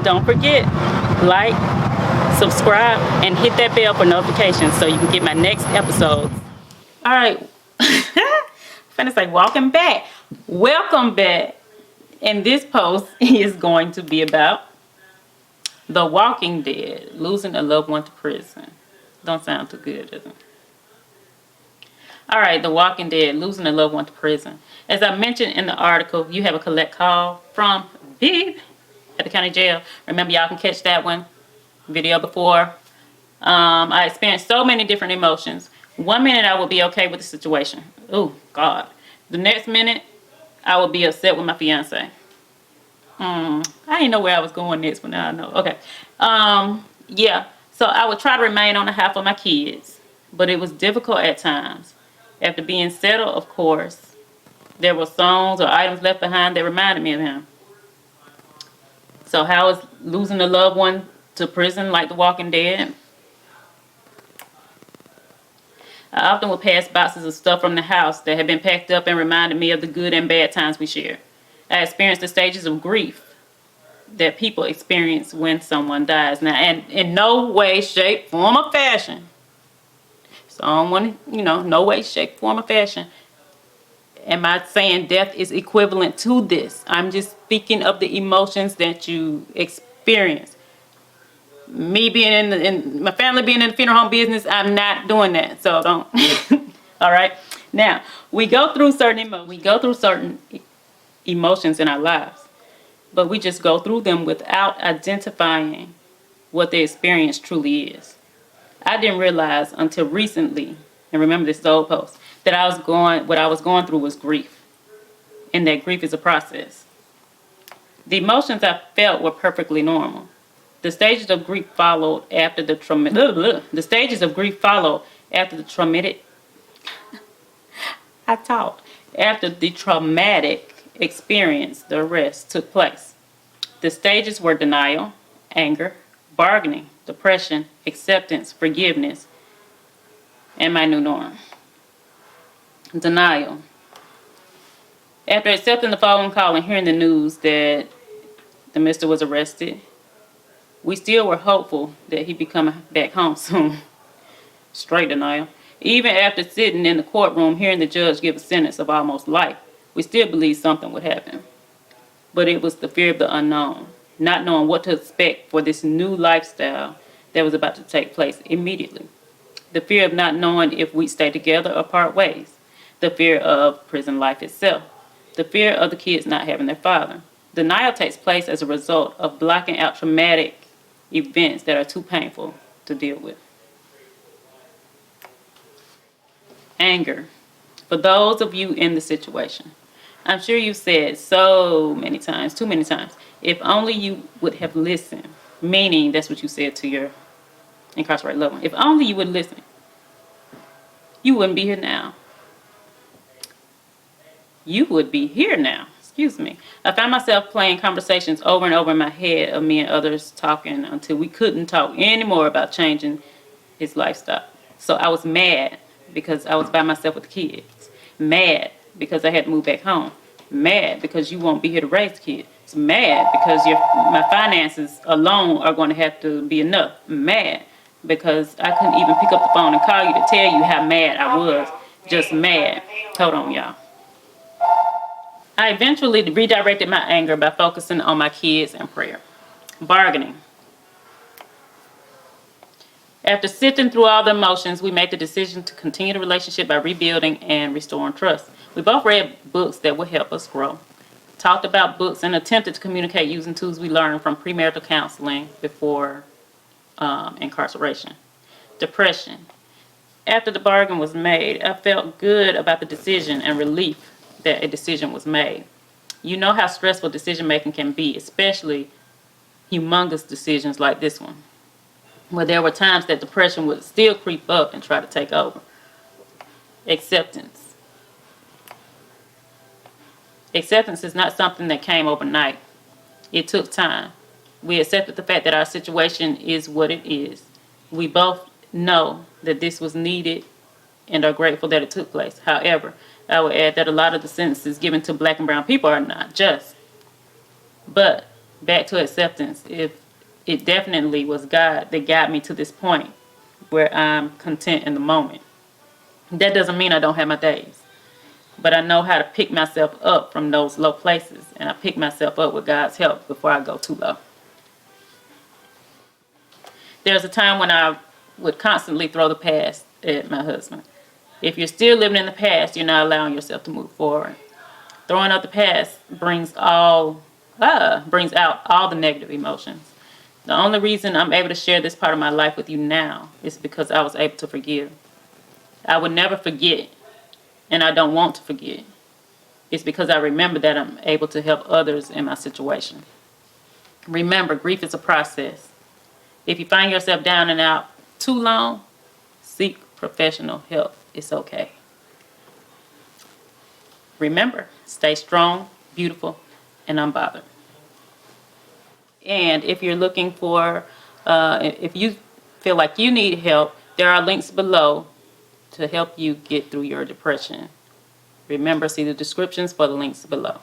Don't forget, like, subscribe, and hit that bell for notifications so you can get my next episodes. All right. Finna say welcome back. Welcome back. And this post is going to be about The Walking Dead, losing a loved one to prison. Don't sound too good, does it? All right, The Walking Dead, losing a loved one to prison. As I mentioned in the article, you have a collect call from Viv at the county jail. Remember, y'all can catch that one video before. I experienced so many different emotions. One minute I would be okay with the situation. Oh, God. The next minute, I would be upset with my fiance. I didn't know where I was going next, but now I know. Okay. Yeah. So I would try to remain on the half of my kids, but it was difficult at times. After being settled, of course, there were songs or items left behind that reminded me of him. So how is losing a loved one to prison like The Walking Dead? I often would pass boxes of stuff from the house that had been packed up and reminded me of the good and bad times we shared. I experienced the stages of grief that people experience when someone dies. Now, and in no way, shape, form, or fashion. So I don't want to, no way, shape, form, or fashion. Am I saying death is equivalent to this? I'm just speaking of the emotions that you experience. Me being in my family being in the funeral home business, I'm not doing that. So don't. All right. Now we go through certain emotions in our lives, but we just go through them without identifying what the experience truly is. I didn't realize until recently, and remember this is the old post, that what I was going through was grief, and that grief is a process. The emotions I felt were perfectly normal. The stages of grief followed after the traumatic. The stages of grief followed after the traumatic. After the traumatic experience, the arrest took place. The stages were denial, anger, bargaining, depression, acceptance, forgiveness, and my new norm. Denial. After accepting the phone call and hearing the news that the mister was arrested, we still were hopeful that he'd be coming back home soon. Straight denial. Even after sitting in the courtroom hearing the judge give a sentence of almost life, we still believed something would happen. But it was the fear of the unknown, not knowing what to expect for this new lifestyle that was about to take place immediately. The fear of not knowing if we'd stay together or part ways. The fear of prison life itself. The fear of the kids not having their father. Denial takes place as a result of blocking out traumatic events that are too painful to deal with. Anger. For those of you in the situation, I'm sure you've said so many times, too many times, if only you would have listened, meaning that's what you said to your incarcerated loved one. If only you would listen, you wouldn't be here now. You would be here now. Excuse me. I found myself playing conversations over and over in my head of me and others talking until we couldn't talk anymore about changing his lifestyle. So I was mad because I was by myself with the kids. Mad because I had to move back home. Mad because you won't be here to raise the kids. It's mad because my finances alone are going to have to be enough. Mad because I couldn't even pick up the phone and call you to tell you how mad I was. Just mad. Hold on, y'all. I eventually redirected my anger by focusing on my kids and prayer. Bargaining. After sifting through all the emotions, we made the decision to continue the relationship by rebuilding and restoring trust. We both read books that would help us grow. Talked about books and attempted to communicate using tools we learned from premarital counseling before incarceration. Depression. After the bargain was made, I felt good about the decision and relief that a decision was made. You know how stressful decision making can be, especially humongous decisions like this one, where there were times that depression would still creep up and try to take over. Acceptance. Acceptance is not something that came overnight. It took time. We accepted the fact that our situation is what it is. We both know that this was needed and are grateful that it took place. However, I would add that a lot of the sentences given to black and brown people are not just. But back to acceptance. If it definitely was God that got me to this point where I'm content in the moment. That doesn't mean I don't have my days, but I know how to pick myself up from those low places, and I pick myself up with God's help before I go too low. There's a time when I would constantly throw the past at my husband. If you're still living in the past, you're not allowing yourself to move forward. Throwing out the past brings out all the negative emotions. The only reason I'm able to share this part of my life with you now is because I was able to forgive. I would never forget, and I don't want to forget. It's because I remember that I'm able to help others in my situation. Remember, grief is a process. If you find yourself down and out too long, seek professional help. It's okay. Remember, stay strong, beautiful, and unbothered. And if you're looking for, if you feel like you need help, there are links below to help you get through your depression. Remember, see the descriptions for the links below.